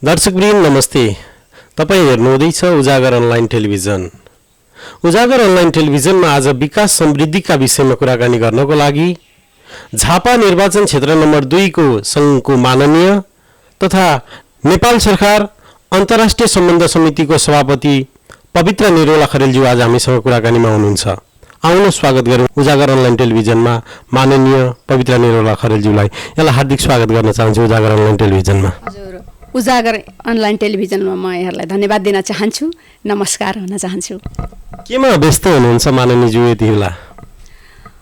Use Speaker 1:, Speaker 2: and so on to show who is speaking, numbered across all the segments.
Speaker 1: दर्शकवृन्द नमस्ते। तपाईँ हेर्नुहुँदैछ उजागर अनलाइन टेलिभिजन। उजागर अनलाइन टेलिभिजनमा आज विकास समृद्धिका विषयमा कुराकानी गर्नको लागि झापा निर्वाचन क्षेत्र नम्बर 2 को सङ्घको माननीय तथा नेपाल सरकार अन्तर्राष्ट्रिय सम्बन्ध समितिको सभापति पवित्र निरोला खरेलज्यू आज हामीसँग कुराकानीमा हुनुहुन्छ। आउनु स्वागत गरौँ उजागर अनलाइन टेलिभिजनमा माननीय पवित्र निरोला खरेलज्यूलाई। यहाँलाई हार्दिक स्वागत गर्न चाहन्छु उजागर अनलाइन टेलिभिजनमा।
Speaker 2: हजुर, उजागर अनलाइन टेलिभिजनमा म यहाँलाई धन्यवाद दिन चाहन्छु, नमस्कार भन्न चाहन्छु।
Speaker 1: केमा व्यस्त हुनुहुन्छ माननीयज्यू यति बेला?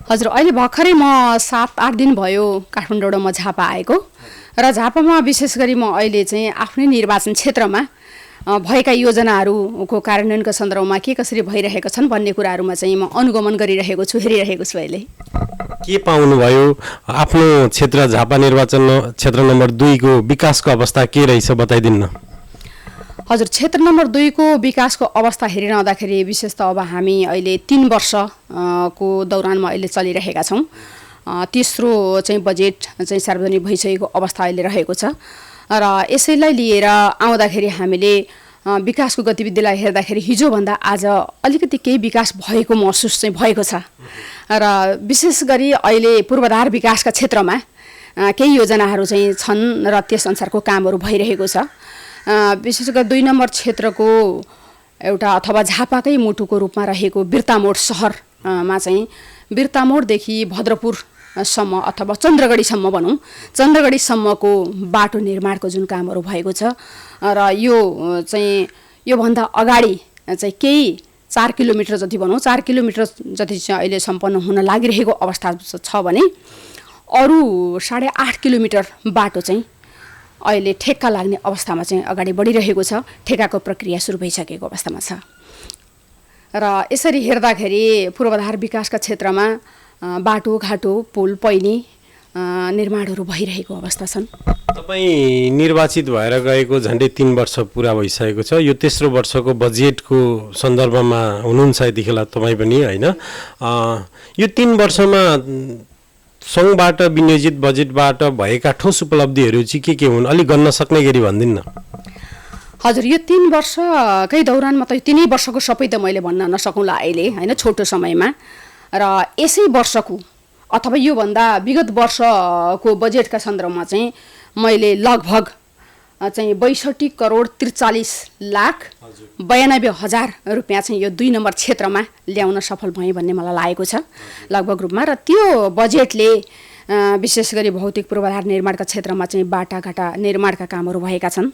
Speaker 2: हजुर, अहिले भर्खरै म 7-8 दिन भयो काठमाडौँबाट म झापा आएको र झापामा विशेष गरी म अहिले चाहिँ आफ्नै निर्वाचन क्षेत्रमा भएका योजनाहरूको कार्यान्वयनका सन्दर्भमा के कसरी भइरहेका छन् भन्ने कुराहरूमा चाहिँ म अनुगमन गरिरहेको छु, हेरिरहेको छु। अहिले
Speaker 1: के पाउनुभयो? आफ्नो क्षेत्र झापा निर्वाचन क्षेत्र नम्बर 2 को विकासको अवस्था के रहेछ बताइदिन्न।
Speaker 2: हजुर, क्षेत्र नम्बर 2 को विकासको अवस्था हेरिरहँदाखेरि विशेष त अब हामी अहिले 3 वर्षको दौरानमा अहिले चलिरहेका छौँ। तेस्रो चाहिँ बजेट चाहिँ सार्वजनिक भइसकेको अवस्था अहिले रहेको छ र यसैलाई लिएर आउँदाखेरि हामीले विकासको गतिविधिलाई हेर्दाखेरि हिजोभन्दा आज अलिकति केही विकास भएको महसुस चाहिँ भएको छ र विशेष गरी अहिले पूर्वाधार विकासका क्षेत्रमा केही योजनाहरू चाहिँ छन् र त्यसअनुसारको कामहरू भइरहेको छ। विशेष गरी 2 नम्बर क्षेत्रको एउटा अथवा झापाकै मुटुको रूपमा रहेको बिर्तामोड सहरमा चाहिँ बिर्तामोडदेखि भद्रपुरसम्म अथवा चन्द्रगढीसम्म भनौँ, चन्द्रगढीसम्मको बाटो निर्माणको जुन कामहरू भएको छ र यो चाहिँ योभन्दा अगाडि चाहिँ केही 4 किलोमिटर जति भनौँ, 4 किलोमिटर जति चाहिँ अहिले सम्पन्न हुन लागिरहेको अवस्था छ भने अरू 8.5 किलोमिटर बाटो चाहिँ अहिले ठेक्का लाग्ने अवस्थामा चाहिँ अगाडि बढिरहेको छ। ठेक्काको प्रक्रिया सुरु भइसकेको अवस्थामा छ र यसरी हेर्दाखेरि पूर्वाधार विकासका क्षेत्रमा बाटोघाटो, पुल, पैनी निर्माणहरू भइरहेको अवस्था छन्।
Speaker 1: तपाईँ निर्वाचित भएर गएको झन्डै 3 वर्ष पुरा भइसकेको छ। यो तेस्रो वर्षको बजेटको सन्दर्भमा हुनुहुन्छ यतिखेर तपाईँ पनि, होइन? यो 3 वर्षमा सङ्घबाट विनियोजित बजेटबाट भएका ठोस उपलब्धिहरू चाहिँ के हुन्? अलिक गर्न सक्ने गरी भनिदिन्न।
Speaker 2: हजुर, यो 3 वर्षकै दौरानमा त 3 वर्षको सबै त मैले भन्न नसकौँला अहिले, होइन, छोटो समयमा। र यसै वर्षको अथवा योभन्दा विगत वर्षको बजेटका सन्दर्भमा चाहिँ मैले लगभग चाहिँ 62 करोड 43 लाख 92 हजार रुपियाँ चाहिँ यो 2 नम्बर क्षेत्रमा ल्याउन सफल भएँ भन्ने मलाई लागेको छ लगभग रूपमा। र त्यो बजेटले विशेष गरी भौतिक पूर्वाधार निर्माणका क्षेत्रमा चाहिँ बाटाघाटा निर्माणका कामहरू भएका छन्।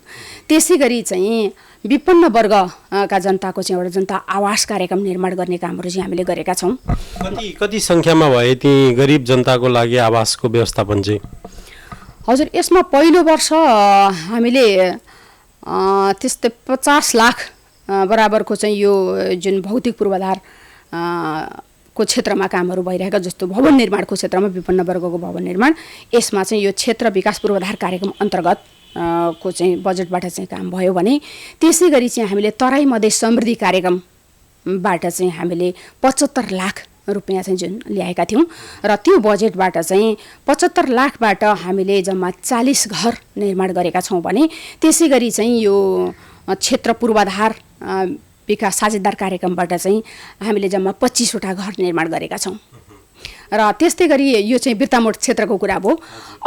Speaker 2: त्यसै गरी चाहिँ विपन्न वर्गका जनताको चाहिँ एउटा जनता आवास कार्यक्रम निर्माण गर्ने कामहरू चाहिँ हामीले गरेका छौँ।
Speaker 1: कति सङ्ख्यामा भए ती गरिब जनताको लागि आवासको व्यवस्थापन चाहिँ?
Speaker 2: हजुर, यसमा पहिलो वर्ष हामीले त्यस्तै 50 लाख बराबरको चाहिँ यो जुन भौतिक पूर्वाधार को क्षेत्रमा कामहरू भइरहेका, जस्तो भवन निर्माणको क्षेत्रमा विपन्न वर्गको भवन निर्माण, यसमा चाहिँ यो क्षेत्र विकास पूर्वाधार कार्यक्रम अन्तर्गत को चाहिँ बजेटबाट चाहिँ काम भयो भने त्यसै गरी चाहिँ हामीले तराई मधेस समृद्धि कार्यक्रमबाट चाहिँ हामीले 75 लाख रुपियाँ चाहिँ जुन ल्याएका थियौँ र त्यो बजेटबाट चाहिँ 75 लाखबाट हामीले जम्मा 40 घर निर्माण गरेका छौँ भने त्यसै गरी चाहिँ यो क्षेत्र पूर्वाधार विकास साझेदार कार्यक्रमबाट चाहिँ हामीले जम्मा 25 वटा घर निर्माण गरेका छौँ। र त्यस्तै गरी यो चाहिँ बिर्तामोड क्षेत्रको कुरा भयो।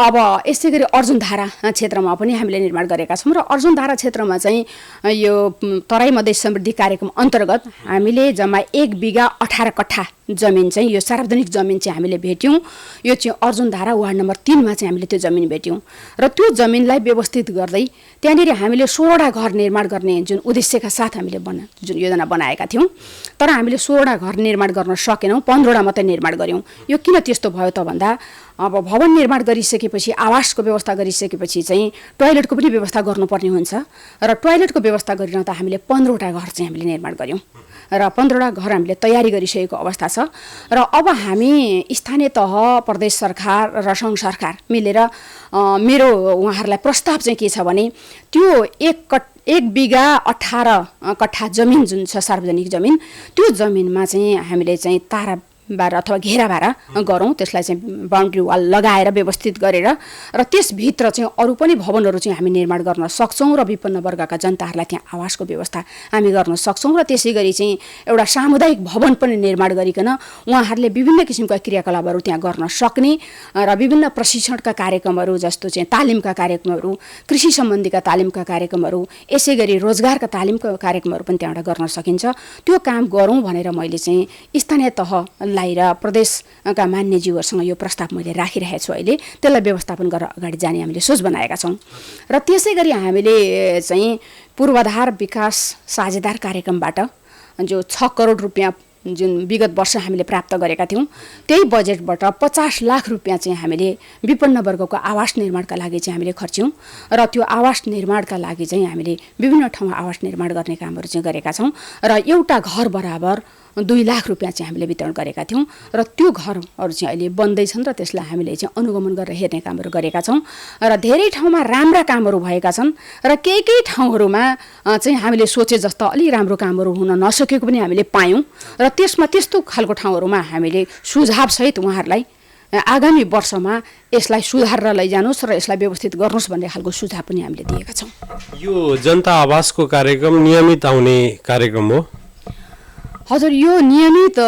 Speaker 2: अब यसै गरी अर्जुनधारा क्षेत्रमा पनि हामीले निर्माण गरेका छौँ र अर्जुनधारा क्षेत्रमा चाहिँ यो तराई मधेस समृद्धि कार्यक्रम अन्तर्गत हामीले जम्मा 1 बिघा 18 कट्ठा जमिन चाहिँ यो सार्वजनिक जमिन चाहिँ हामीले भेट्यौँ। यो चाहिँ अर्जुनधारा वार्ड नम्बर 3 मा चाहिँ हामीले त्यो जमिन भेट्यौँ र त्यो जमिनलाई व्यवस्थित गर्दै त्यहाँनिर हामीले 16 वटा घर निर्माण गर्ने जुन उद्देश्यका साथ हामीले जुन योजना बनाएका थियौँ, तर हामीले 16 वटा घर निर्माण गर्न सकेनौँ, 15 वटा मात्रै निर्माण गऱ्यौँ। यो किन त्यस्तो भयो त भन्दा अब भवन निर्माण गरिसकेपछि, आवासको व्यवस्था गरिसकेपछि चाहिँ टोयलेटको पनि व्यवस्था गर्नुपर्ने हुन्छ र टोयलेटको व्यवस्था गरिरहँदा हामीले 15 वटा घर चाहिँ हामीले निर्माण गऱ्यौँ र 15 वटा घर हामीले तयारी गरिसकेको अवस्था छ। र अब हामी स्थानीय तह, प्रदेश सरकार र सङ्घ सरकार मिलेर मेरो उहाँहरूलाई प्रस्ताव चाहिँ के छ भने त्यो 1 बिघा 18 कट्ठा जमिन जुन छ सार्वजनिक जमिन, त्यो जमिनमा चाहिँ हामीले चाहिँ तारा बार अथवा घेरा बार गरौँ, त्यसलाई चाहिँ बाउन्ड्री वाल लगाएर व्यवस्थित गरेर र त्यसभित्र चाहिँ अरू पनि भवनहरू चाहिँ हामी निर्माण गर्न सक्छौँ र विपन्न वर्गका जनताहरूलाई त्यहाँ आवासको व्यवस्था हामी गर्न सक्छौँ र त्यसै गरी चाहिँ एउटा सामुदायिक भवन पनि निर्माण गरिकन उहाँहरूले विभिन्न किसिमका क्रियाकलापहरू त्यहाँ गर्न सक्ने र विभिन्न प्रशिक्षणका कार्यक्रमहरू जस्तो चाहिँ तालिमका कार्यक्रमहरू, कृषि सम्बन्धीका तालिमका कार्यक्रमहरू, यसै गरी रोजगारका तालिमका कार्यक्रमहरू पनि त्यहाँबाट गर्न सकिन्छ। त्यो काम गरौँ भनेर मैले चाहिँ स्थानीय तहलाई र प्रदेशका मान्यज्यूहरूसँग यो प्रस्ताव मैले राखिरहेको छु। अहिले त्यसलाई व्यवस्थापन गरेर अगाडि जाने हामीले सोच बनाएका छौँ र त्यसै गरी हामीले चाहिँ पूर्वाधार विकास साझेदार कार्यक्रमबाट जो 6 करोड रुपियाँ जुन विगत वर्ष हामीले प्राप्त गरेका थियौँ, त्यही बजेटबाट 50 लाख रुपियाँ चाहिँ हामीले विपन्न वर्गको आवास निर्माणका लागि चाहिँ हामीले खर्च्यौँ र त्यो आवास निर्माणका लागि चाहिँ हामीले विभिन्न ठाउँमा आवास निर्माण गर्ने कामहरू चाहिँ गरेका छौँ र एउटा घर बराबर 2 लाख रुपियाँ चाहिँ हामीले वितरण गरेका थियौँ र त्यो घरहरू चाहिँ अहिले बन्दैछन् र त्यसलाई हामीले चाहिँ अनुगमन गरेर हेर्ने कामहरू गरेका छौँ र धेरै ठाउँमा राम्रा कामहरू भएका छन् र केही ठाउँहरूमा चाहिँ हामीले सोचे जस्तो अलि राम्रो कामहरू हुन नसकेको पनि हामीले पायौँ र त्यसमा त्यस्तो खालको ठाउँहरूमा हामीले सुझावसहित उहाँहरूलाई आगामी वर्षमा यसलाई सुधारेर लैजानुहोस् र यसलाई व्यवस्थित गर्नुहोस् भन्ने खालको सुझाव पनि हामीले दिएका छौँ।
Speaker 1: यो जनता आवासको कार्यक्रम नियमित आउने कार्यक्रम हो?
Speaker 2: हजुर, यो नियमित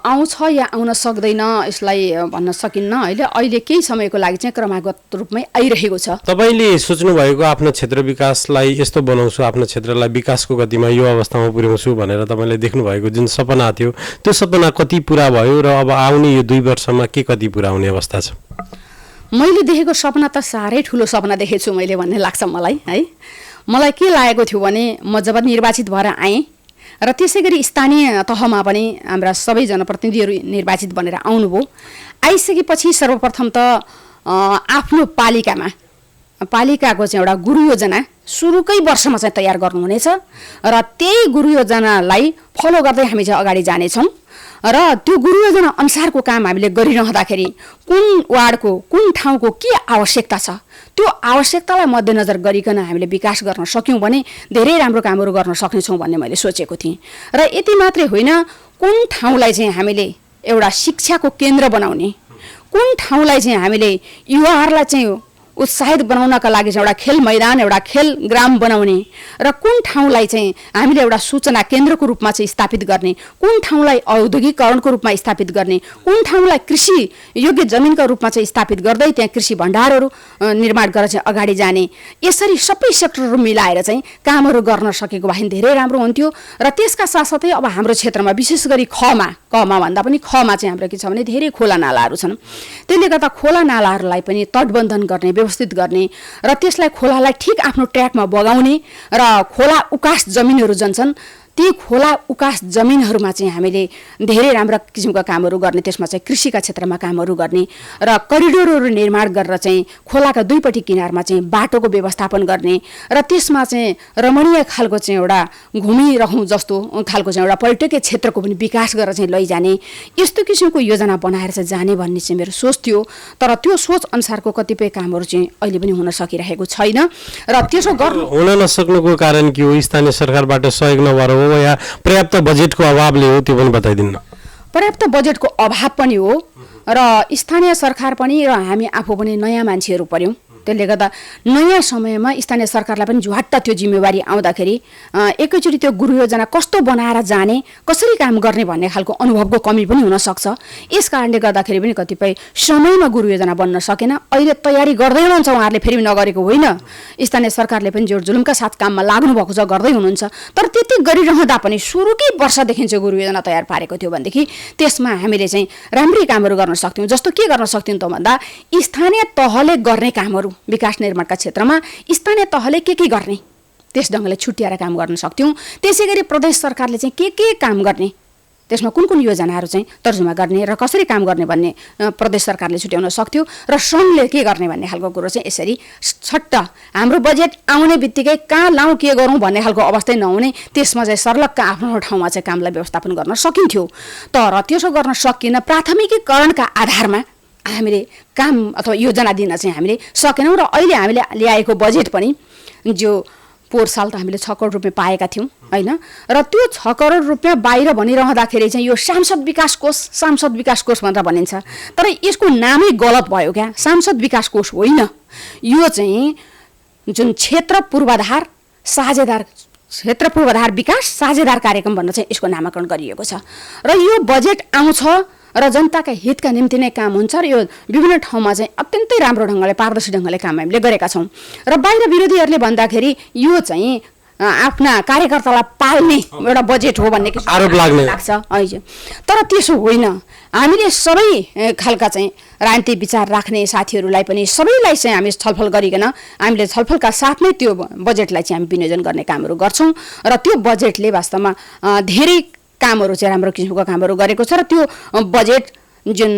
Speaker 2: आउँछ या आउन सक्दैन यसलाई भन्न सकिन्न। अहिले केही समयको लागि चाहिँ क्रमागत रूपमै आइरहेको छ।
Speaker 1: तपाईँले सोच्नु भएको आफ्नो क्षेत्र विकासलाई यस्तो बनाउँछु, आफ्नो क्षेत्रलाई विकासको गतिमा यो अवस्थामा पुर्याउँछु भनेर तपाईँले देख्नु भएको जुन सपना थियो, त्यो सपना कति पुरा भयो र अब आउने यो 2 वर्षमा के कति पुरा हुने अवस्था छ?
Speaker 2: मैले देखेको सपना त साह्रै ठुलो सपना देखेछु मैले भन्ने लाग्छ मलाई है। मलाई के लागेको थियो भने म जब निर्वाचित भएर आएँ र त्यसै गरी स्थानीय तहमा पनि हाम्रा सबै जनप्रतिनिधिहरू निर्वाचित बनेर आउनुभयो। आइसकेपछि सर्वप्रथम त आफ्नो पालिकाको चाहिँ एउटा गुरु योजना सुरुकै वर्षमा चाहिँ तयार गर्नुहुनेछ र त्यही गुरु योजनालाई फलो गर्दै हामी चाहिँ अगाडि जानेछौँ र त्यो गुरु योजना अनुसारको काम हामीले गरिरहँदाखेरि कुन वार्डको कुन ठाउँको के आवश्यकता छ त्यो आवश्यकतालाई मध्यनजर गरिकन हामीले विकास गर्न सक्यौँ भने धेरै राम्रो कामहरू गर्न सक्नेछौँ भन्ने मैले सोचेको थिएँ। र यति मात्रै होइन, कुन ठाउँलाई चाहिँ हामीले एउटा शिक्षाको केन्द्र बनाउने, कुन ठाउँलाई चाहिँ हामीले युवाहरूलाई चाहिँ उत्साहित बनाउनका लागि चाहिँ एउटा खेल मैदान, एउटा खेल ग्राम बनाउने र कुन ठाउँलाई चाहिँ हामीले एउटा सूचना केन्द्रको रूपमा चाहिँ स्थापित गर्ने, कुन ठाउँलाई औद्योगिकरणको रूपमा स्थापित गर्ने, कुन ठाउँलाई कृषि योग्य जमिनका रूपमा चाहिँ स्थापित गर्दै त्यहाँ कृषि भण्डारहरू निर्माण गरेर चाहिँ अगाडि जाने, यसरी सबै सेक्टरहरू मिलाएर चाहिँ कामहरू गर्न सकेको भए धेरै राम्रो हुन्थ्यो। र त्यसका साथसाथै अब हाम्रो क्षेत्रमा विशेष गरी कमा भन्दा पनि खमा चाहिँ हाम्रो के छ भने धेरै खोला नालाहरू छन्। त्यसले गर्दा खोला नालाहरूलाई पनि तटबन्धन गर्ने, व्यवस्थित गर्ने र त्यसलाई खोलालाई ठिक आफ्नो ट्र्याकमा बगाउने र खोला उकास जमिनहरू जन्छन् ती खोला उकास जमिनहरूमा चाहिँ हामीले धेरै राम्रा किसिमका कामहरू गर्ने, त्यसमा चाहिँ कृषिका क्षेत्रमा कामहरू गर्ने र करिडोरहरू निर्माण गरेर चाहिँ खोलाका दुईपट्टि किनारमा चाहिँ बाटोको व्यवस्थापन गर्ने र त्यसमा चाहिँ रमणीय खालको चाहिँ एउटा घुमिरहँ जस्तो खालको चाहिँ एउटा पर्यटकीय क्षेत्रको पनि विकास गरेर चाहिँ लैजाने, यस्तो किसिमको योजना बनाएर चाहिँ जाने भन्ने चाहिँ मेरो सोच थियो। तर त्यो सोच अनुसारको कतिपय कामहरू चाहिँ अहिले पनि हुन सकिरहेको छैन र त्यसो गर्नु
Speaker 1: हुन नसक्नुको कारण के हो? स्थानीय सरकारबाट सहयोग नभएर हो या पर्याप्त बजेटको अभावले हो? त्यो पनि बताइदिनु।
Speaker 2: पर्याप्त बजेटको अभाव पनि हो र स्थानीय सरकार पनि र हामी आफू पनि नयाँ मान्छेहरू पर्यौँ। त्यसले गर्दा नयाँ समयमा स्थानीय सरकारलाई पनि झ्वाट्ट त्यो जिम्मेवारी आउँदाखेरि एकैचोटि त्यो गुरु योजना कस्तो बनाएर जाने, कसरी काम गर्ने भन्ने खालको अनुभवको कमी पनि हुनसक्छ। यस कारणले गर्दाखेरि पनि कतिपय समयमा गुरु योजना बन्न सकेन। अहिले तयारी गर्दै हुनुहुन्छ उहाँहरूले, फेरि नगरेको होइन, स्थानीय सरकारले पनि जोड जुलुमका साथ काममा लाग्नु भएको छ, गर्दै हुनुहुन्छ। तर त्यति गरिरहँदा पनि सुरुकै वर्षदेखि चाहिँ गुरु योजना तयार पारेको थियो भनेदेखि त्यसमा हामीले चाहिँ राम्रै कामहरू गर्न सक्थ्यौँ। जस्तो के गर्न सक्थ्यौँ त भन्दा स्थानीय तहले गर्ने कामहरू विकास निर्माणका क्षेत्रमा स्थानीय तहले के गर्ने त्यस ढङ्गले छुट्याएर काम गर्न सक्थ्यौँ। त्यसै गरी प्रदेश सरकारले चाहिँ के काम गर्ने, त्यसमा कुन कुन योजनाहरू चाहिँ तर्जुमा गर्ने र कसरी काम गर्ने भन्ने प्रदेश सरकारले छुट्याउन सक्थ्यो र सङ्घले के गर्ने भन्ने खालको कुरो चाहिँ यसरी छट्ट हाम्रो बजेट आउने बित्तिकै कहाँ लाउँ के गरौँ भन्ने खालको अवस्थै नहुने, त्यसमा चाहिँ सर्लक्क आफ्नो ठाउँमा चाहिँ कामलाई व्यवस्थापन गर्न सकिन्थ्यो। तर त्यसो गर्न सकिन, प्राथमिकीकरणका आधारमा हामीले काम अथवा योजना दिन चाहिँ हामीले सकेनौँ र अहिले हामीले ल्याएको बजेट पनि जो पोहोर साल त हामीले 6 करोड रुपियाँ पाएका थियौँ होइन। र त्यो 6 करोड रुपियाँ बाहिर भनिरहँदाखेरि चाहिँ यो सांसद विकास कोष भनेर भनिन्छ, तर यसको नामै गलत भयो क्या। सांसद विकास कोष होइन, यो चाहिँ जुन क्षेत्र पूर्वाधार विकास साझेदार कार्यक्रम भनेर चाहिँ यसको नामाकरण गरिएको छ। र यो बजेट आउँछ र जनताका हितका निम्ति नै काम हुन्छ र यो विभिन्न ठाउँमा चाहिँ अत्यन्तै राम्रो ढङ्गले पारदर्शी ढङ्गले काम हामीले गरेका छौँ। र बाहिर विरोधीहरूले भन्दाखेरि यो चाहिँ आफ्ना कार्यकर्तालाई पाल्ने एउटा बजेट हो भन्ने
Speaker 1: आरोप लाग्छ
Speaker 2: होइन, तर त्यसो होइन। हामीले सबै खालका चाहिँ राजनीतिक विचार राख्ने साथीहरूलाई पनि सबैलाई चाहिँ हामी छलफल गरिकन हामीले छलफलका साथ नै त्यो बजेटलाई चाहिँ हामी विनियोजन गर्ने कामहरू गर्छौँ। र त्यो बजेटले वास्तवमा धेरै कामहरू चाहिँ राम्रो किसिमको कामहरू गरेको छ। र त्यो बजेट जुन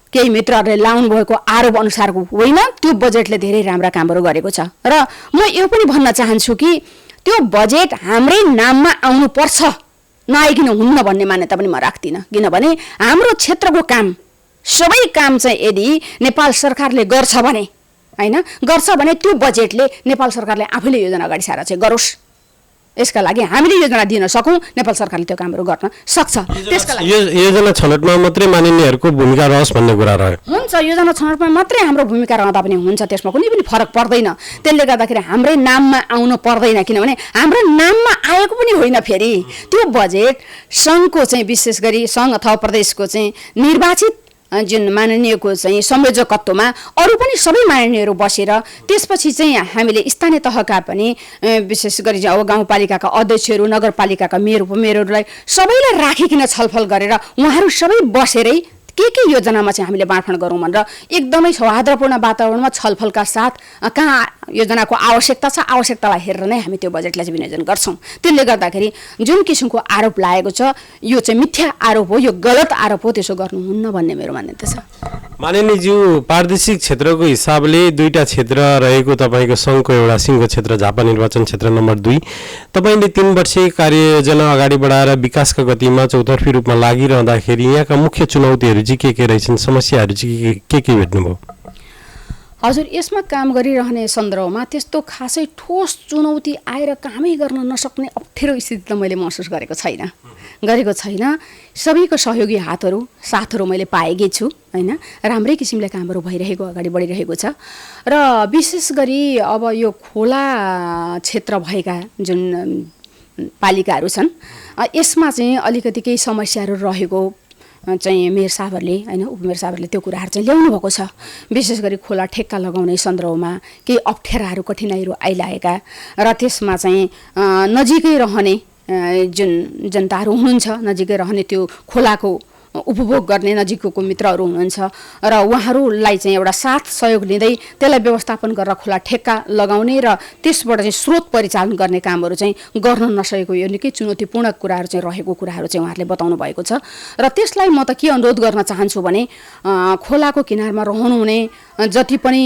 Speaker 2: केही मित्रहरूले लाउनु भएको आरोप अनुसारको होइन, त्यो बजेटले धेरै राम्रा कामहरू गरेको छ। र म यो पनि भन्न चाहन्छु कि त्यो बजेट हाम्रै नाममा आउनुपर्छ, नआइकन हुन्न भन्ने मान्यता पनि म राख्दिनँ। किनभने हाम्रो क्षेत्रको काम सबै काम चाहिँ यदि नेपाल सरकारले गर्छ भने त्यो बजेटले नेपाल सरकारले आफैले योजना अगाडि सारेर चाहिँ गरोस्। यसका लागि हामीले योजना दिन सकौँ, नेपाल सरकारले त्यो कामहरू गर्न सक्छ। त्यसका लागि
Speaker 1: योजना छनौटमा मात्रै मानिनेहरूको भूमिका रहोस् भन्ने कुरा रह्यो।
Speaker 2: हुन्छ, योजना छनौटमा मात्रै हाम्रो भूमिका रहँदा पनि हुन्छ, त्यसमा कुनै पनि फरक पर्दैन। त्यसले गर्दाखेरि हाम्रै नाममा आउनु पर्दैन, किनभने हाम्रो नाममा आएको पनि होइन। फेरि त्यो बजेट सङ्घको चाहिँ विशेष गरी सङ्घ अथवा प्रदेशको चाहिँ निर्वाचित जुन माननीयको चाहिँ संयोजकत्वमा अरू पनि सबै माननीयहरू बसेर त्यसपछि चाहिँ हामीले स्थानीय तहका पनि विशेष गरी अब गाउँपालिकाका अध्यक्षहरू, नगरपालिकाका मेयर उपमेयरहरूलाई सबैलाई राखिकन छलफल गरेर उहाँहरू सबै बसेरै के योजनामा चाहिँ हामीले बाँडफाँड गरौँ भनेर एकदमै सौहार्दपूर्ण वातावरणमा छलफलका साथ कहाँ योजनाको आवश्यकता छ, आवश्यकतालाई हेरेर नै हामी त्यो बजेटलाई चाहिँ विनियोजन गर्छौँ। त्यसले गर्दाखेरि जुन किसिमको आरोप लागेको छ यो चाहिँ मिथ्या आरोप हो, यो गलत आरोप हो, त्यसो गर्नुहुन्न भन्ने मेरो मान्यता छ।
Speaker 1: माननीयज्यू, प्रादेशिक क्षेत्रको हिसाबले दुईटा क्षेत्र रहेको तपाईँको सङ्घको एउटा सिङ्गो क्षेत्र झापा निर्वाचन क्षेत्र नम्बर 2, तपाईँले 3 वर्षीय कार्ययोजना अगाडि बढाएर विकासका गतिमा चौतर्फी रूपमा लागिरहँदाखेरि यहाँका मुख्य चुनौतीहरू चाहिँ के रहेछन्, समस्याहरू चाहिँ के भेट्नुभयो?
Speaker 2: हजुर, यसमा काम गरिरहने सन्दर्भमा त्यस्तो खासै ठोस चुनौती आएर कामै गर्न नसक्ने अप्ठ्यारो स्थिति त मैले महसुस गरेको छैन। सबैको सहयोगी साथहरू मैले पाएकी छु होइन। राम्रै किसिमले कामहरू भइरहेको, अगाडि बढिरहेको छ। र विशेष गरी अब यो खोला क्षेत्र भएका जुन पालिकाहरू छन् यसमा चाहिँ अलिकति केही समस्याहरू रहेको चाहिँ मेयर साहबहरूले होइन, उपमेयर साहबहरूले त्यो कुराहरू चाहिँ ल्याउनु भएको छ। विशेष गरी खोला ठेक्का लगाउने सन्दर्भमा केही अप्ठ्याराहरू, कठिनाइहरू आइलागेका र त्यसमा चाहिँ नजिकै रहने जुन जनताहरू हुनुहुन्छ, नजिकै रहने त्यो खोलाको उपभोग गर्ने नजिकको मित्रहरू हुनुहुन्छ र उहाँहरूलाई चाहिँ एउटा साथ सहयोग लिँदै त्यसलाई व्यवस्थापन गरेर खोला ठेक्का लगाउने र त्यसबाट चाहिँ स्रोत परिचालन गर्ने कामहरू चाहिँ गर्न नसकेको यो निकै चुनौतीपूर्ण कुराहरू चाहिँ रहेको कुराहरू चाहिँ उहाँहरूले बताउनु भएको छ। र त्यसलाई म त के अनुरोध गर्न चाहन्छु भने खोलाको किनारमा रहनुहुने जति पनि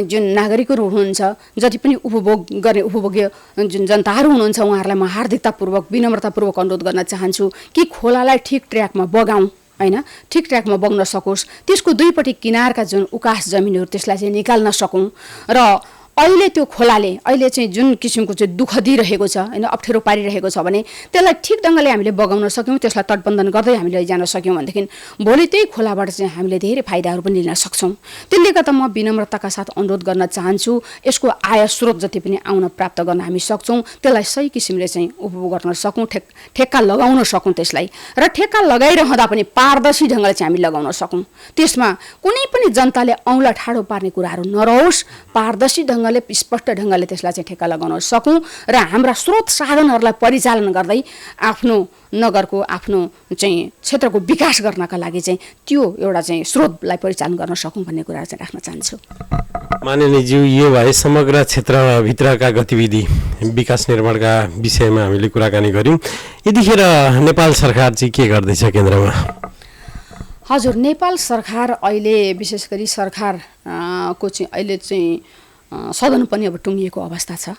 Speaker 2: जुन नागरिकहरू हुनुहुन्छ, जति पनि उपभोग्य जुन जनताहरू हुनुहुन्छ उहाँहरूलाई म हार्दिकतापूर्वक विनम्रतापूर्वक अनुरोध गर्न चाहन्छु कि खोलालाई ठिक ट्र्याकमा बगाउँ होइन, ठिक ट्र्याकमा बग्न सकोस्। त्यसको दुईपट्टि किनारका जुन उकास जमिनहरू त्यसलाई चाहिँ निकाल्न सकौँ। र अहिले त्यो खोलाले अहिले चाहिँ जुन किसिमको चाहिँ दुःख दिइरहेको छ होइन, अप्ठ्यारो पारिरहेको छ भने त्यसलाई ठिक ढङ्गले हामीले बगाउन सक्यौँ, त्यसलाई तटबन्धन गर्दै हामीले लैजान सक्यौँ भनेदेखि भोलि त्यही खोलाबाट चाहिँ हामीले धेरै फाइदाहरू पनि लिन सक्छौँ। त्यसले गर्दा म विनम्रताका साथ अनुरोध गर्न चाहन्छु यसको आय स्रोत जति पनि आउन प्राप्त गर्न हामी सक्छौँ, त्यसलाई सही किसिमले चाहिँ उपभोग गर्न सकौँ, ठेक्का लगाउन सकौँ त्यसलाई। र ठेक्का लगाइरहँदा पनि पारदर्शी ढङ्गले चाहिँ हामी लगाउन सकौँ। त्यसमा कुनै पनि जनताले औँला ठाडो पार्ने कुराहरू नरहोस्, पारदर्शी ढङ्गले स्पष्ट ढङ्गले त्यसलाई चाहिँ ठेक्का लगाउन सकौँ र हाम्रा स्रोत साधनहरूलाई परिचालन गर्दै आफ्नो नगरको, आफ्नो चाहिँ क्षेत्रको विकास गर्नका लागि चाहिँ त्यो एउटा चाहिँ स्रोतलाई परिचालन गर्न सकौँ भन्ने कुरा चाहिँ राख्न चाहन्छु।
Speaker 1: माननीयज्यू, यो भए समग्र क्षेत्रभित्रका गतिविधि विकास निर्माणका विषयमा हामीले कुराकानी गऱ्यौँ। यतिखेर नेपाल सरकार चाहिँ के गर्दैछ केन्द्रमा?
Speaker 2: हजुर, नेपाल सरकार अहिले विशेष गरी सरकारको चाहिँ अहिले चाहिँ सदन पनि अब टुङ्गिएको अवस्था छ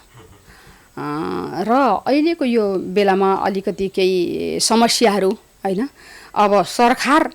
Speaker 2: र अहिलेको यो बेलामा अलिकति केही समस्याहरू होइन। अब सरकार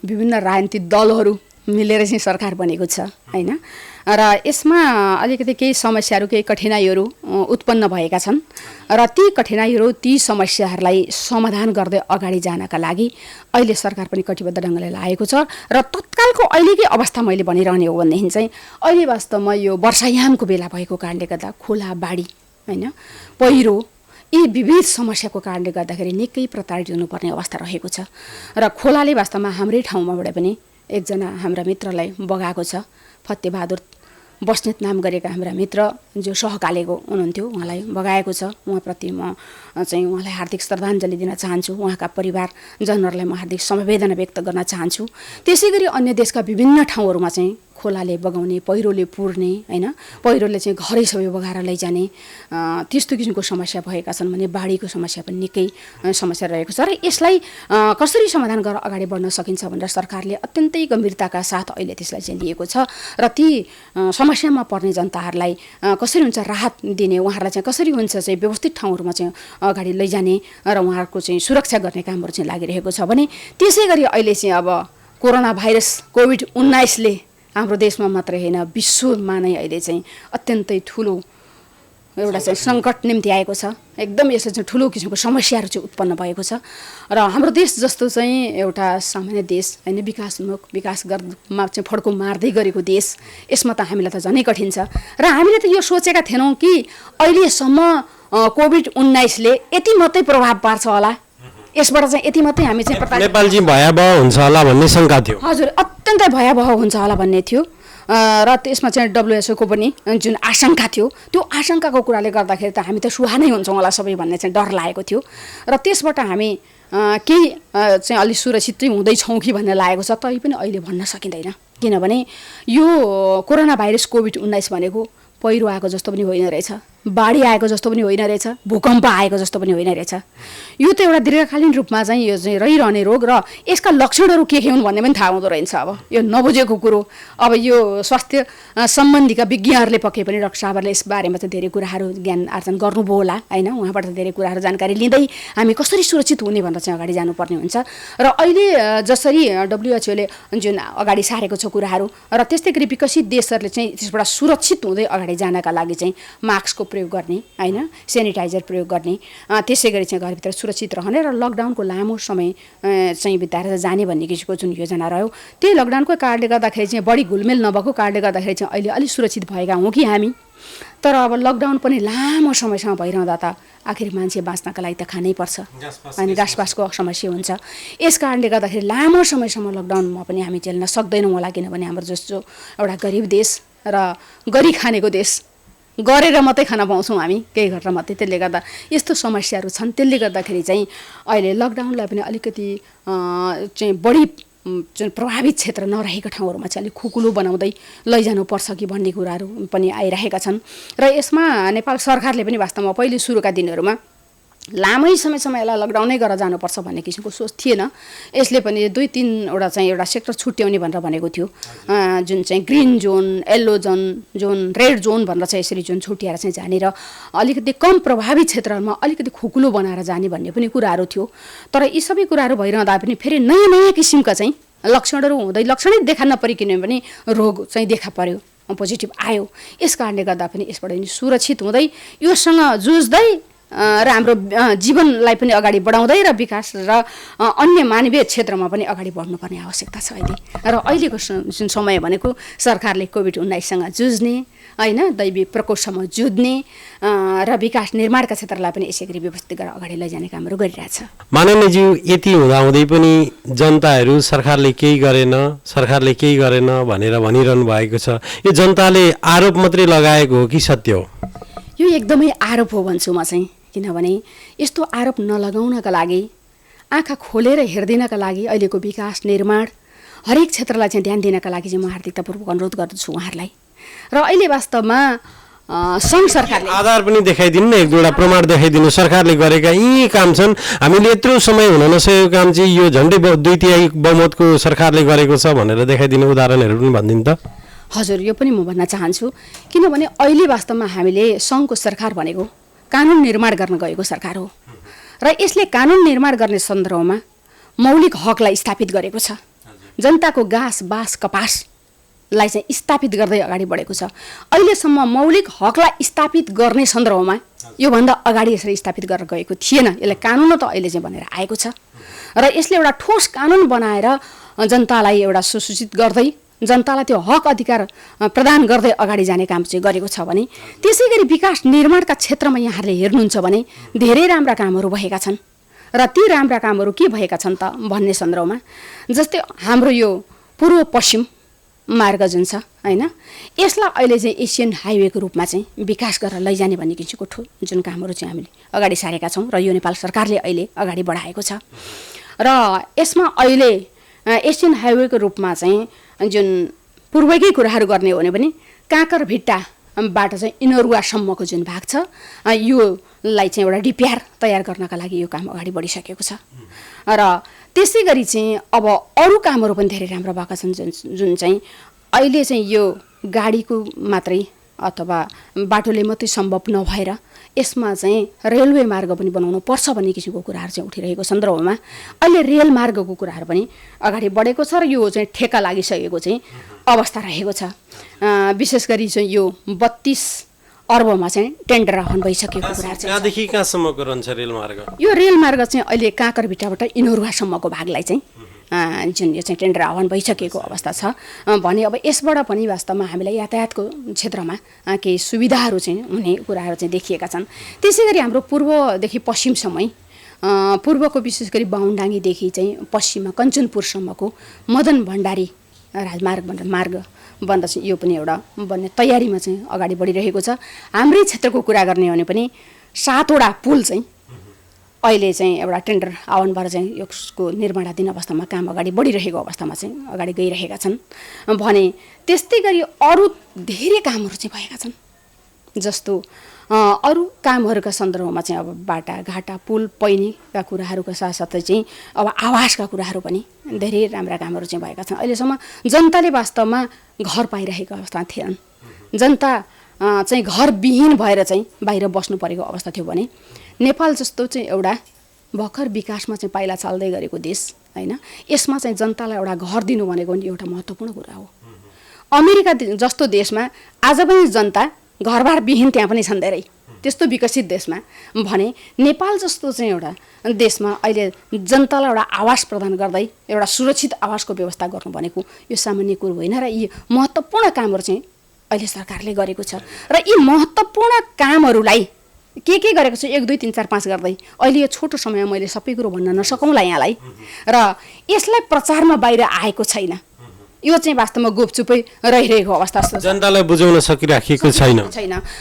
Speaker 2: विभिन्न राजनीतिक दलहरू मिलेर चाहिँ सरकार बनेको छ हैन। र यसमा अलिकति केही समस्याहरू केही कठिनाइहरू उत्पन्न भएका छन् र ती कठिनाइहरू ती समस्याहरूलाई समाधान गर्दै अगाडि जानका लागि अहिले सरकार पनि कटिबद्ध ढङ्गले लागेको छ। र तत्कालको अहिलेकै अवस्था मैले भनिरहने हो भनेदेखि चाहिँ अहिले वास्तवमा यो वर्षायामको बेला भएको कारणले गर्दा खोला बाढी हैन पहिरो यी विविध समस्याको कारणले गर्दाखेरि निकै प्रताडित हुनुपर्ने अवस्था रहेको छ। र खोलाले वास्तवमा हाम्रै ठाउँमाबाट पनि एकजना हाम्रा मित्रलाई बगाएको छ। फतेबहादुर बस्नेत नाम गरेका हाम्रा मित्र जो सहकालेको हुनुहुन्थ्यो उहाँलाई बगाएको छ। उहाँप्रति म चाहिँ उहाँलाई हार्दिक श्रद्धाञ्जली दिन चाहन्छु। उहाँका परिवारजनहरूलाई म हार्दिक समवेदना व्यक्त गर्न चाहन्छु। त्यसै गरी अन्य देशका विभिन्न ठाउँहरूमा चाहिँ खोलाले बगाउने पहिरोले पुर्ने हैन पहिरोले चाहिँ घरै सबै बगाएर लैजाने त्यस्तो किसिमको समस्या भएका छन् भने बाढीको समस्या पनि निकै समस्या रहेको छ। र यसलाई कसरी समाधान गरेर अगाडि बढ्न सकिन्छ भनेर सरकारले अत्यन्तै गम्भीरताका साथ अहिले त्यसलाई चाहिँ लिएको छ। र ती समस्यामा पर्ने जनताहरूलाई कसरी हुन्छ राहत दिने उहाँहरूलाई चाहिँ कसरी हुन्छ चाहिँ व्यवस्थित ठाउँहरूमा चाहिँ अगाडि लैजाने र उहाँहरूको चाहिँ सुरक्षा गर्ने कामहरू चाहिँ लागिरहेको छ भने त्यसै गरी अहिले चाहिँ अब कोरोना भाइरस कोभिड-19ले हाम्रो देशमा मात्रै होइन विश्वमा नै अहिले चाहिँ अत्यन्तै ठुलो एउटा चाहिँ सङ्कट निम्ति आएको छ। एकदम यसले चाहिँ ठुलो किसिमको समस्याहरू चाहिँ उत्पन्न भएको छ। र हाम्रो देश जस्तो चाहिँ एउटा सामान्य देश होइन विकासोन्मुख विकास गर्नमा चाहिँ फड्को मार्दै गरेको देश यसमा त हामीलाई त झनै कठिन छ। र हामीले त यो सोचेका थिएनौँ कि अहिलेसम्म कोभिड-19ले यति मात्रै प्रभाव पार्छ होला, यसबाट चाहिँ यति मात्रै हामी चाहिँ
Speaker 1: नेपाल चाहिँ भयावह हुन्छ होला भन्ने शङ्का थियो।
Speaker 2: हजुर अत्यन्तै भयावह हुन्छ होला भन्ने थियो। र त्यसमा चाहिँ WHO को पनि जुन आशंका थियो त्यो आशंकाको कुराले गर्दाखेरि त हामी त सुहा नै हुन्छौँ होला सबै भन्ने चाहिँ डर लागेको थियो। र त्यसबाट हामी केही चाहिँ अलि सुरक्षित चाहिँ हुँदैछौँ कि भन्ने लागेको छ। तै पनि अहिले भन्न सकिँदैन किनभने यो कोरोना भाइरस कोभिड-19 भनेको पहिरो आएको जस्तो पनि होइन रहेछ, बाढी आएको जस्तो पनि होइन रहेछ, भूकम्प आएको जस्तो पनि होइन रहेछ। यो त एउटा दीर्घकालीन रूपमा चाहिँ यो चाहिँ रहिरहने रोग र यसका लक्षणहरू के हुन् भन्ने पनि थाहा हुँदो रहेछ। अब यो नबुझेको कुरो अब यो स्वास्थ्य सम्बन्धीका विज्ञहरूले पक्कै पनि डाक्टर साहबहरूले यसबारेमा चाहिँ धेरै कुराहरू ज्ञान आर्जन गर्नुभयो होला हैन। उहाँबाट धेरै कुराहरू जानकारी लिँदै हामी कसरी सुरक्षित हुने भनेर चाहिँ अगाडि जानुपर्ने हुन्छ। र अहिले जसरी WHO ले जुन अगाडि सारेको छ कुराहरू र त्यस्तै गरी विकसित देशहरूले चाहिँ त्यसबाट सुरक्षित हुँदै अगाडि जानका लागि चाहिँ मास्कको प्रयोग गर्ने हैन सेनिटाइजर प्रयोग गर्ने त्यसै गरी चाहिँ घरभित्र सुरक्षित रहने र लकडाउनको लामो समय चाहिँ बिताएर जाने भन्ने किसिमको जुन योजना रह्यो त्यही लकडाउनको कारणले गर्दाखेरि चाहिँ बढी घुलमेल नभएको कारणले गर्दाखेरि चाहिँ अहिले अलि सुरक्षित भएका हौँ कि हामी। तर अब लकडाउन पनि लामो समयसम्म भइरहँदा त आखिर मान्छे बाँच्नका लागि त खानै पर्छ अनि घाँसपासको समस्या हुन्छ। यस कारणले गर्दाखेरि लामो समयसम्म लकडाउनमा पनि हामी झेल्न सक्दैनौँ होला किनभने हाम्रो जस्तो एउटा गरिब देश र गरी खानेको देश गरेर मात्रै खान पाउँछौँ हामी केही गरेर मात्रै। त्यसले गर्दा यस्तो समस्याहरू छन्। त्यसले गर्दाखेरि चाहिँ अहिले लकडाउनलाई पनि अलिकति चाहिँ बढी जुन प्रभावित क्षेत्र नरहेको ठाउँहरूमा चाहिँ अलिक खुकुलो बनाउँदै लैजानुपर्छ कि भन्ने कुराहरू पनि आइरहेका छन्। र यसमा नेपाल सरकारले पनि वास्तवमा पहिले सुरुका दिनहरूमा लामै समयसम्म यसलाई लकडाउनै गरेर जानुपर्छ भन्ने किसिमको सोच थिएन। यसले पनि 2-3वटा चाहिँ एउटा सेक्टर छुट्याउने भनेर भनेको थियो जुन चाहिँ green John, yellow John, red John भनेर चाहिँ यसरी जुन छुट्याएर चाहिँ जाने र अलिकति कम प्रभावित क्षेत्रहरूमा अलिकति खुकुलो बनाएर जाने भन्ने पनि कुराहरू थियो। तर यी सबै कुराहरू भइरहँदा पनि फेरि नयाँ नयाँ किसिमका चाहिँ लक्षणहरू हुँदै लक्षणै देखा नपरिकन पनि रोग चाहिँ देखा पर्यो, पोजिटिभ आयो। यस कारणले गर्दा पनि यसबाट सुरक्षित हुँदै योसँग जुझ्दै र हाम्रो जीवनलाई पनि अगाडि बढाउँदै र विकास र अन्य मानवीय क्षेत्रमा पनि अगाडि बढ्नुपर्ने आवश्यकता छ अहिले। र अहिलेको जुन समय भनेको सरकारले कोभिड-19सँग जुझ्ने हैन दैवी प्रकोपसँग जुझ्ने र विकास निर्माणका क्षेत्रलाई पनि यसै गरी व्यवस्थित गरेर अगाडि लैजाने कामहरू गरिरहेछ।
Speaker 1: माननीयज्यू यति हुँदाहुँदै पनि जनताहरू सरकारले केही गरेन भनेर भनिरहनु भएको छ। यो जनताले आरोप मात्रै लगाएको हो कि सत्य हो?
Speaker 2: यो एकदमै आरोप हो भन्छु म चाहिँ। किनभने यस्तो आरोप नलगाउनका लागि आँखा खोलेर हेर्दिनका लागि अहिलेको विकास निर्माण हरेक क्षेत्रलाई चाहिँ ध्यान दिनका लागि चाहिँ म हार्दिकतापूर्वक अनुरोध गर्दछु उहाँहरूलाई। र अहिले वास्तवमा सङ्घ सरकारले
Speaker 1: आधार पनि देखाइदिनु न, एक दुईवटा प्रमाण देखाइदिनु सरकारले गरेका यी काम छन्, हामीले यत्रो समय हुन नसकेको काम चाहिँ यो झन्डै 2/3 बहुमतको सरकारले गरेको छ भनेर देखाइदिनु उदाहरणहरू पनि भनिदिनु त।
Speaker 2: हजुर यो पनि म भन्न चाहन्छु। किनभने अहिले वास्तवमा हामीले सङ्घको सरकार भनेको कानुन निर्माण गर्न गएको सरकार हो र यसले कानुन निर्माण गर्ने सन्दर्भमा मौलिक हकलाई स्थापित गरेको छ। जनताको घाँस बाँस कपासलाई चाहिँ स्थापित गर्दै अगाडि बढेको छ। अहिलेसम्म मौलिक हकलाई स्थापित गर्ने सन्दर्भमा योभन्दा अगाडि यसरी स्थापित गरेर गएको थिएन। यसलाई कानुन त अहिले चाहिँ बनेर आएको छ र यसले एउटा ठोस कानुन बनाएर जनतालाई एउटा सुसूचित गर्दै जनतालाई त्यो हक अधिकार प्रदान गर्दै अगाडि जाने काम चाहिँ गरेको छ भने, त्यसै गरी विकास निर्माणका क्षेत्रमा यहाँहरूले हेर्नुहुन्छ भने धेरै राम्रा कामहरू भएका छन् र ती राम्रा कामहरू के भएका छन् त भन्ने सन्दर्भमा जस्तै हाम्रो यो पूर्व पश्चिम मार्ग जुन छ हैन, यसलाई अहिले चाहिँ एसियन हाइवेको रूपमा चाहिँ विकास गरेर लैजाने भन्ने किसिमको जुन कामहरू चाहिँ हामीले अगाडि सारेका छौँ र यो नेपाल सरकारले अहिले अगाडि बढाएको छ। र यसमा अहिले एसियन हाइवेको रूपमा चाहिँ जुन पूर्वकै कुराहरू गर्ने हो भने पनि काँकरभिट्टाबाट चाहिँ इनरुवासम्मको जुन भाग छ योलाई चाहिँ एउटा डिपिआर तयार गर्नका लागि यो काम अगाडि बढिसकेको छ। र त्यसै गरी चाहिँ अब अरू कामहरू पनि धेरै राम्रो भएका छन् जुन चाहिँ अहिले चाहिँ यो गाडीको मात्रै अथवा बाटोले मात्रै सम्भव नभएर यसमा चाहिँ रेलवे मार्ग पनि बनाउनु पर्छ भन्ने किसिमको कुराहरू चाहिँ उठिरहेको सन्दर्भमा अहिले रेल मार्गको कुराहरू पनि अगाडि बढेको छ र यो चाहिँ ठेक्का लागिसकेको चाहिँ अवस्था रहेको छ। विशेष गरी चाहिँ यो 32 अर्बमा चाहिँ टेन्डर आह्वान भइसकेको कुराहरू चाहिँ
Speaker 1: कहाँदेखि कहाँसम्मको रहन्छ रेलमार्ग?
Speaker 2: यो रेलमार्ग चाहिँ अहिले काँकरभिट्टाबाट इनरुवासम्मको भागलाई चाहिँ जुन यो चाहिँ टेन्डर आह्वान भइसकेको अवस्था छ भने अब यसबाट पनि वास्तवमा हामीलाई यातायातको क्षेत्रमा केही सुविधाहरू चाहिँ हुने कुराहरू चाहिँ देखिएका छन्। त्यसै गरी हाम्रो पूर्वदेखि पश्चिमसम्मै पूर्वको विशेष गरी बाहुनडाङ्गीदेखि चाहिँ पश्चिममा कञ्चनपुरसम्मको मदन भण्डारी मार्ग बन्द चाहिँ यो पनि एउटा बन्ने तयारीमा चाहिँ अगाडि बढिरहेको छ। हाम्रै क्षेत्रको कुरा गर्ने हो भने पनि 7वटा पुल चाहिँ अहिले चाहिँ एउटा टेन्डर आह्वान भएर चाहिँ यसको निर्माणाधीन अवस्थामा काम अगाडि बढिरहेको अवस्थामा चाहिँ अगाडि गइरहेका छन् भने त्यस्तै गरी अरू धेरै कामहरू चाहिँ भएका छन्। जस्तो अरू कामहरूका सन्दर्भमा चाहिँ अब बाटाघाटा पुल पैनीका कुराहरूका साथसाथै चाहिँ अब आवासका कुराहरू पनि धेरै राम्रा कामहरू चाहिँ भएका छन्। अहिलेसम्म जनताले वास्तवमा घर पाइरहेको अवस्था थिएन। जनता चाहिँ घरविहीन भएर चाहिँ बाहिर बस्नु परेको अवस्था थियो भने नेपाल जस्तो चाहिँ एउटा भर्खर विकासमा चाहिँ पाइला चाल्दै गरेको देश हैन, यसमा चाहिँ जनतालाई एउटा घर दिनु भनेको पनि एउटा महत्त्वपूर्ण कुरा हो। अमेरिका जस्तो देशमा आज पनि जनता घरबार विहीन त्यहाँ पनि छन् धेरै, त्यस्तो विकसित देशमा भने नेपाल जस्तो चाहिँ एउटा देशमा अहिले जनतालाई एउटा आवास प्रदान गर्दै एउटा सुरक्षित आवासको व्यवस्था गर्नु भनेको यो सामान्य कुरो होइन र यी महत्त्वपूर्ण कामहरू चाहिँ अहिले सरकारले गरेको छ। र यी महत्त्वपूर्ण कामहरूलाई के गरेको छ 1 2 3 4 5 गर्दै अहिले यो छोटो समयमा मैले सबै कुरो भन्न नसकौँला यहाँलाई र यसलाई प्रचारमा बाहिर आएको छैन। यो चाहिँ वास्तवमा गुपचुपै रहिरहेको अवस्था छ।
Speaker 1: जनतालाई बुझाउन सकिराखेको छैन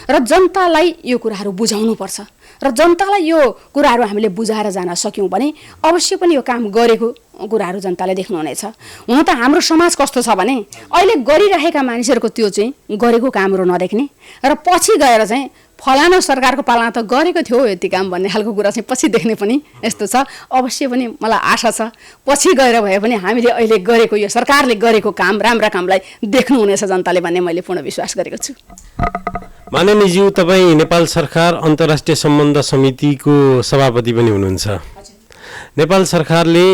Speaker 2: र जनतालाई यो कुराहरू बुझाउनुपर्छ र जनतालाई यो कुराहरू हामीले बुझाएर जान सक्यौँ भने अवश्य पनि यो काम गरेको कुराहरू जनताले देख्नुहुनेछ। हुन त हाम्रो समाज कस्तो छ भने अहिले गरिरहेका मानिसहरूको त्यो चाहिँ गरेको कामहरू नदेख्ने र पछि गएर चाहिँ फलाना सरकारको पालामा त गरेको थियो यति काम भन्ने खालको कुरा चाहिँ पछि देख्ने पनि यस्तो छ। अवश्य पनि मलाई आशा छ पछि गएर भए पनि हामीले अहिले गरेको यो सरकारले गरेको काम राम्रा कामलाई देख्नुहुनेछ जनताले भन्ने मैले पूर्ण विश्वास गरेको छु।
Speaker 1: माननीयज्यू, तपाईँ नेपाल सरकार अन्तर्राष्ट्रिय सम्बन्ध समितिको सभापति पनि हुनुहुन्छ। नेपाल सरकारले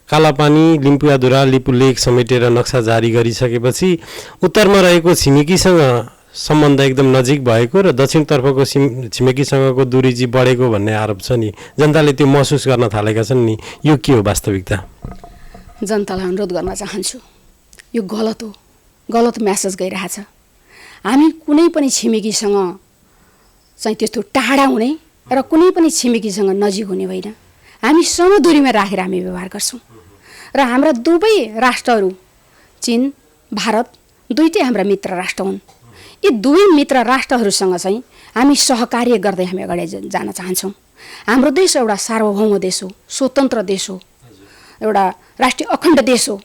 Speaker 1: कालापानी लिम्पुयाधुरा लिपुलेक समेटेर नक्सा जारी गरिसकेपछि उत्तरमा रहेको छिमेकीसँग सम्बन्ध एकदम नजिक भएको र दक्षिणतर्फको छिमेकीसँगको दूरी चाहिँ बढेको भन्ने आरोप छ नि, जनताले त्यो महसुस गर्न थालेका छन् नि, यो के हो वास्तविकता?
Speaker 2: जनतालाई अनुरोध गर्न चाहन्छु, यो गलत हो, गलत म्यासेज गइरहेछ। हामी कुनै पनि छिमेकीसँग चाहिँ त्यस्तो टाढा हुने र कुनै पनि छिमेकीसँग नजिक हुने होइन, हामी समदूरीमा राखेर हामी व्यवहार गर्छौँ र हाम्रा दुवै राष्ट्रहरू चीन भारत दुईटै हाम्रा मित्र राष्ट्र हुन्। यी दुवै मित्र राष्ट्रहरूसँग चाहिँ हामी सहकार्य गर्दै हामी अगाडि जान चाहन्छौँ। हाम्रो देश एउटा सार्वभौम देश हो, स्वतन्त्र देश हो, एउटा राष्ट्रिय अखण्ड देश हो।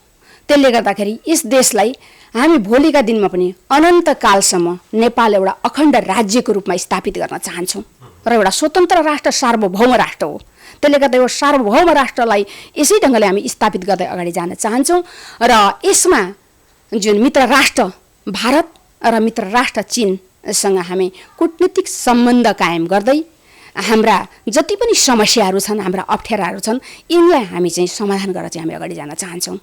Speaker 2: त्यसले गर्दाखेरि यस देशलाई हामी भोलिका दिनमा पनि अनन्तकालसम्म नेपाल एउटा अखण्ड राज्यको रूपमा स्थापित गर्न चाहन्छौँ र एउटा स्वतन्त्र राष्ट्र सार्वभौम राष्ट्र हो। त्यसले गर्दा यो सार्वभौम राष्ट्रलाई यसै ढङ्गले हामी स्थापित गर्दै अगाडि जान चाहन्छौँ र यसमा जुन मित्र राष्ट्र भारत र मित्र राष्ट्र चीनसँग हामी कूटनीतिक सम्बन्ध कायम गर्दै हाम्रा जति पनि समस्याहरू छन्, हाम्रा अप्ठ्याराहरू छन्, यिनलाई हामी चाहिँ समाधान गरेर चाहिँ हामी अगाडि जान चाहन्छौँ।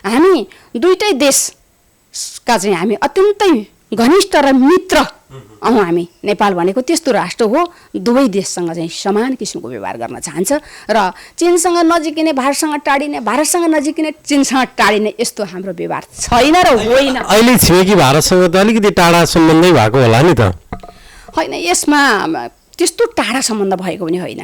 Speaker 2: हामी दुईटै देशका चाहिँ हामी अत्यन्तै घनिष्ठ र मित्र हौँ। हामी नेपाल भनेको त्यस्तो राष्ट्र हो, दुवै देशसँग चाहिँ समान किसिमको व्यवहार गर्न चाहन्छ र चीनसँग नजिकिने भारतसँग टाढिने, भारतसँग नजिकिने चीनसँग टाढिने यस्तो हाम्रो व्यवहार छैन र होइन।
Speaker 1: अहिले छिमेकी भारतसँग त अलिकति टाढा सम्बन्धै भएको होला नि त?
Speaker 2: होइन, यसमा त्यस्तो टाढा सम्बन्ध भएको पनि होइन।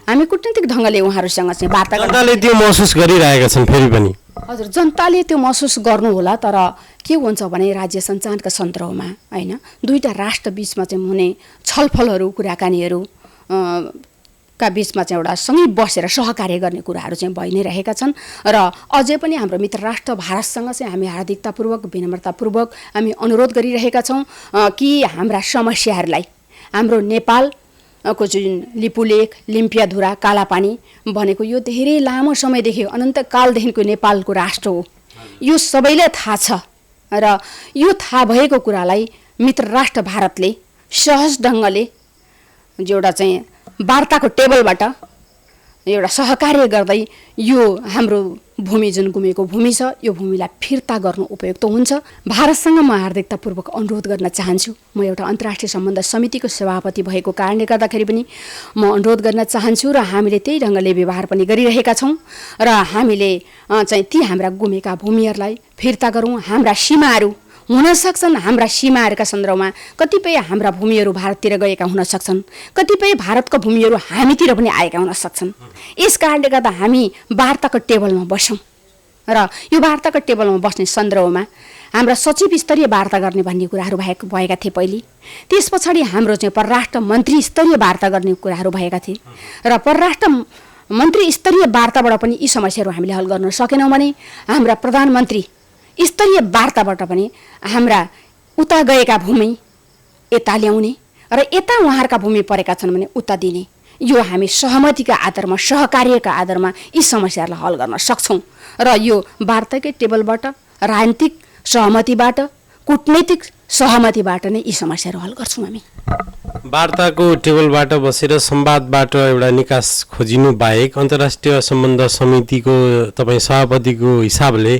Speaker 2: हामी कूटनीतिक ढङ्गले उहाँहरूसँग चाहिँ वार्ता
Speaker 1: जनताले त्यो महसुस गरिरहेका छन् फेरि पनि।
Speaker 2: हजुर, जनताले त्यो महसुस गर्नु होला, तर के हुन्छ भने राज्य सञ्चालनका सन्दर्भमा होइन दुईटा राष्ट्र बिचमा चाहिँ हुने छलफलहरू, कुराकानीहरू का बिचमा चाहिँ एउटा सँगै बसेर सहकार्य गर्ने कुराहरू चाहिँ भइ नै रहेका छन् र अझै पनि हाम्रो मित्र राष्ट्र भारतसँग चाहिँ हामी हार्दिकतापूर्वक, विनम्रतापूर्वक हामी अनुरोध गरिरहेका छौँ कि हाम्रा समस्याहरूलाई, हाम्रो नेपालको जुन लिपुलेख, लिम्पियाधुरा, कालापानी भनेको यो धेरै लामो समयदेखि, अनन्तकालदेखिको नेपालको राष्ट्र हो, यो सबैलाई थाहा छ र यो थाहा भएको कुरालाई मित्र राष्ट्र भारतले सहज ढङ्गले एउटा चाहिँ वार्ताको टेबलबाट एउटा सहकार्य गर्दै यो हाम्रो भूमि जुन गुमेको भूमि छ, यो भूमिलाई फिर्ता गर्नु उपयुक्त हुन्छ। भारतसँग म हार्दिकतापूर्वक अनुरोध गर्न चाहन्छु। म एउटा अन्तर्राष्ट्रिय सम्बन्ध समितिको सभापति भएको कारणले गर्दाखेरि पनि म अनुरोध गर्न चाहन्छु र हामीले त्यही ढङ्गले व्यवहार पनि गरिरहेका छौँ र हामीले चाहिँ ती हाम्रा गुमेका भूमिहरूलाई फिर्ता गरौँ। हाम्रा सीमाहरू हुन सक्छन्, हाम्रा सीमाहरूका सन्दर्भमा कतिपय हाम्रा भूमिहरू भारततिर गएका हुन सक्छन्, कतिपय भारतका भूमिहरू हामीतिर पनि आएका हुन सक्छन्। यस कारणले गर्दा हामी वार्ताको टेबलमा बसौँ र यो वार्ताको टेबलमा बस्ने सन्दर्भमा हाम्रा सचिव स्तरीय वार्ता गर्ने भन्ने कुराहरू भएका थिए पहिले। त्यस पछाडि हाम्रो चाहिँ परराष्ट्र मन्त्री स्तरीय वार्ता गर्ने कुराहरू भएका थिए र परराष्ट्र मन्त्री स्तरीय वार्ताबाट पनि यी समस्याहरू हामीले हल गर्न सकेनौँ भने हाम्रा प्रधानमन्त्री स्तरीय वार्ताबाट पनि हाम्रा उता गएका भूमि यता ल्याउने र यता उहाँहरूका भूमि परेका छन् भने उता दिने, यो हामी सहमतिका आधारमा, सहकार्यका आधारमा यी समस्याहरूलाई हल गर्न सक्छौँ र यो वार्ताकै टेबलबाट, राजनीतिक सहमतिबाट, कूटनैतिक सहमतिबाट नै यी समस्याहरू हल गर्छौँ। हामी
Speaker 1: वार्ताको टेबलबाट बसेर संवादबाट एउटा निकास खोजिनु बाहेक अन्तर्राष्ट्रिय सम्बन्ध समितिको तपाईँ सभापतिको हिसाबले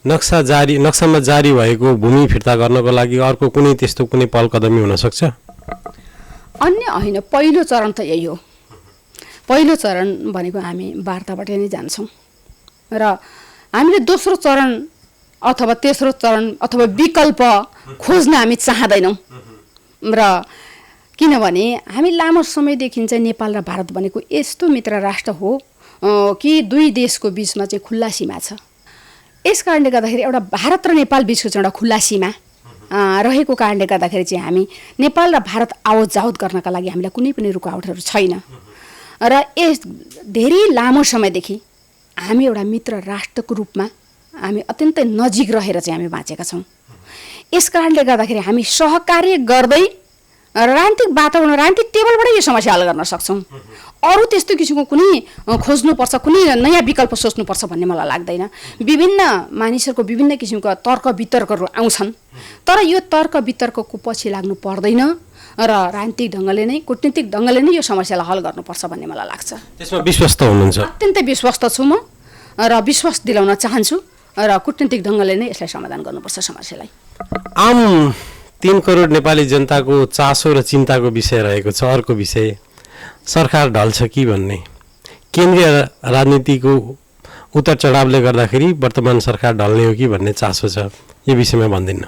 Speaker 1: नक्सामा जारी भएको भूमि फिर्ता गर्नको लागि अर्को कुनै त्यस्तो कुनै पहल कदमी हुन सक्छ?
Speaker 2: अन्य होइन, पहिलो चरण त यही हो। पहिलो चरण भनेको हामी वार्ताबाट नै जान्छौँ र हामीले दोस्रो चरण अथवा तेस्रो चरण अथवा विकल्प खोज्न हामी चाहँदैनौँ र किनभने हामी लामो समयदेखि चाहिँ नेपाल र भारत भनेको यस्तो मित्र राष्ट्र हो कि दुई देशको बिचमा चाहिँ खुल्ला सीमा छ। यस कारणले गर्दाखेरि एउटा भारत र नेपाल बिचको चाहिँ एउटा खुल्ला सीमा रहेको कारणले गर्दाखेरि चाहिँ हामी नेपाल र भारत आवत जावत गर्नका लागि हामीलाई कुनै पनि रुकावटहरू छैन र यस धेरै लामो समयदेखि हामी एउटा मित्र राष्ट्रको रूपमा हामी अत्यन्तै नजिक रहेर चाहिँ हामी बाँचेका छौँ। यस कारणले गर्दाखेरि हामी सहकार्य गर्दै राजनीतिक वातावरण, राजनीतिक टेबलबाटै यो समस्या हल गर्न सक्छौँ। अरू त्यस्तो किसिमको कुनै खोज्नुपर्छ, कुनै नयाँ विकल्प सोच्नुपर्छ भन्ने मलाई लाग्दैन। विभिन्न मानिसहरूको विभिन्न किसिमका तर्क वितर्कहरू आउँछन्, तर यो तर्क वितर्कको पछि लाग्नु पर्दैन र राजनीतिक ढङ्गले नै, कूटनीतिक ढङ्गले नै यो समस्यालाई हल गर्नुपर्छ भन्ने मलाई लाग्छ।
Speaker 1: त्यसमा विश्वस्त हुनुहुन्छ?
Speaker 2: अत्यन्तै विश्वस्त छु म र विश्वास दिलाउन चाहन्छु र कूटनीतिक ढङ्गले नै यसलाई समाधान गर्नुपर्छ समस्यालाई।
Speaker 1: आम 3 करोड नेपाली जनताको चासो र चिन्ताको विषय रहेको छ अर्को विषय, सरकार ढल्छ कि भन्ने। केन्द्रीय राजनीतिको उतार चढावले गर्दाखेरि वर्तमान सरकार ढल्ने हो कि भन्ने चासो छ, यो विषयमा भन्दिन्न?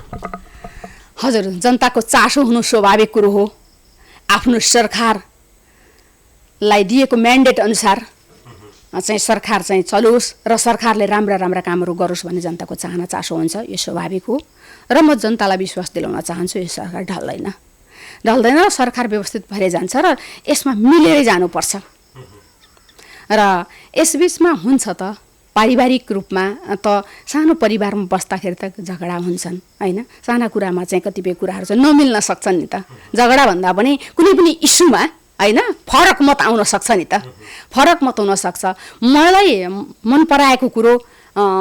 Speaker 2: हजुर, जनताको चासो हुनु स्वाभाविक कुरो हो। आफ्नो सरकारलाई दिएको म्यान्डेट अनुसार चाहिँ सरकार चाहिँ चलोस् र सरकारले राम्रा राम्रा कामहरू गरोस् भन्ने जनताको चाहना चासो हुन्छ, यो स्वाभाविक हो र म जनतालाई विश्वास दिलाउन चाहन्छु यो सरकार ढल्दैन र सरकार व्यवस्थित भएर जान्छ र यसमा मिलेरै जानुपर्छ र यसबिचमा हुन्छ त पारिवारिक रूपमा त सानो परिवारमा बस्दाखेरि त झगडा हुन्छन् होइन, साना कुरामा चाहिँ कतिपय कुराहरू चाहिँ नमिल्न सक्छन् नि त। झगडा भन्दा पनि कुनै पनि इस्युमा होइन फरक मत आउन सक्छ नि त, फरक मत हुन सक्छ। मलाई मन पराएको कुरो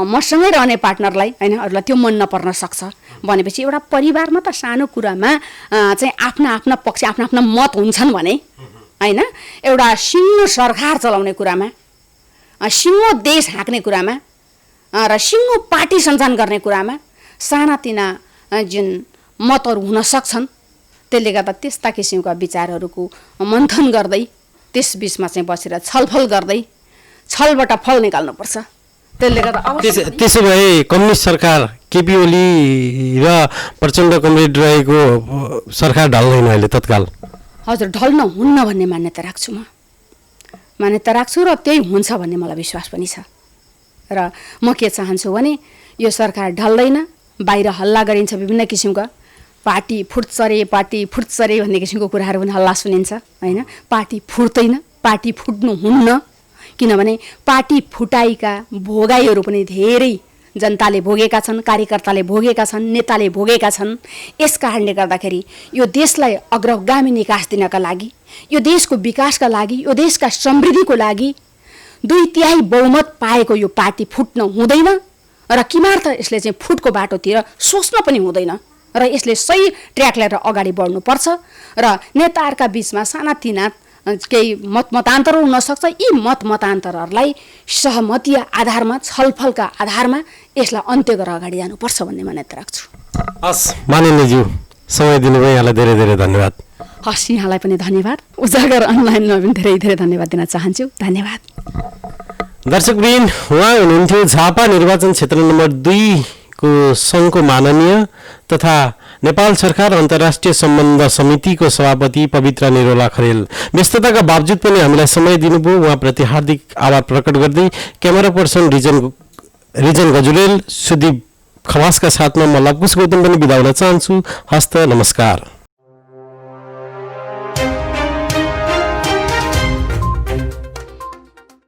Speaker 2: मसँगै रहने पार्टनरलाई होइन, अरूलाई त्यो मन नपर्न सक्छ। भनेपछि एउटा परिवारमा त सानो कुरामा चाहिँ आफ्ना आफ्ना पक्ष आफ्ना आफ्ना मत हुन्छन् भने होइन, एउटा सिङ्गो सरकार चलाउने कुरामा, सिङ्गो देश हाँक्ने कुरामा र सिङ्गो पार्टी सञ्चालन गर्ने कुरामा सानातिना जुन मतहरू हुन सक्छन्, त्यसले गर्दा त्यस्ता किसिमका विचारहरूको मन्थन गर्दै त्यस बिचमा चाहिँ बसेर छलफल गर्दै छलबाट फल निकाल्नुपर्छ। त्यसले गर्दा
Speaker 1: त्यसो भए कम्युनिस्ट सरकार केपी ओली र प्रचण्ड कमरेड रहेको सरकार ढल्दैन अहिले तत्काल?
Speaker 2: हजुर, ढल्न हुन्न भन्ने मान्यता राख्छु र त्यही हुन्छ भन्ने मलाई विश्वास पनि छ। र म के चाहन्छु भने यो सरकार ढल्दैन, बाहिर हल्ला गरिन्छ, विभिन्न किसिमका पार्टी फुट्छ रे भन्ने किसिमको कुराहरू पनि हल्ला सुनिन्छ होइन। पार्टी फुट्दैन, पार्टी फुट्नु हुन्न, किनभने पार्टी फुटाइका भोगाईहरू पनि धेरै जनताले भोगेका छन्, कार्यकर्ताले भोगेका छन्, नेताले भोगेका छन्। यस कारणले गर्दाखेरि यो देशलाई अग्रगामी निकास दिनका लागि, यो देशको विकासका लागि, यो देशका समृद्धिको लागि 2/3 बहुमत पाएको यो पार्टी फुट्न हुँदैन र किमार्थ यसले चाहिँ फुटको बाटोतिर सोच्न पनि हुँदैन र यसले सही ट्र्याक लिएर अगाडि बढ्नुपर्छ र नेताहरूका बिचमा सानातिना केही मतमतान्तरहरू हुनसक्छ, यी मतमतान्तरहरूलाई सहमति आधारमा, छलफलका आधारमा यसलाई अन्त्य गरेर अगाडि जानुपर्छ भन्ने मान्यता राख्छु।
Speaker 1: हस् माननीयज्यू, समय दिनुभयो, यहाँलाई धेरै धेरै धन्यवाद।
Speaker 2: हस्, यहाँलाई पनि धन्यवाद। उजागर अनलाइनमा पनि धेरै धेरै धन्यवाद दिन चाहन्छु। धन्यवाद।
Speaker 1: दर्शकवृन्द, उहाँ हुनुहुन्थ्यो झापा निर्वाचन क्षेत्र नम्बर 2 को सङ्घको माननीय तथा नेपाल सरकार अन्तर्राष्ट्रिय सम्बन्ध समितिको सभापति पवित्र निरोला खरेल। व्यस्तताका बावजुद पनि हामीलाई समय दिनुभयो, उहाँप्रति हार्दिक आभार प्रकट गर्दै क्यामेरा पर्सन रिजन गजुरेल, सुदीप खवासका साथमा म लवकुश गौतम पनि बिदा हुन चाहन्छु। हस्त नमस्कार।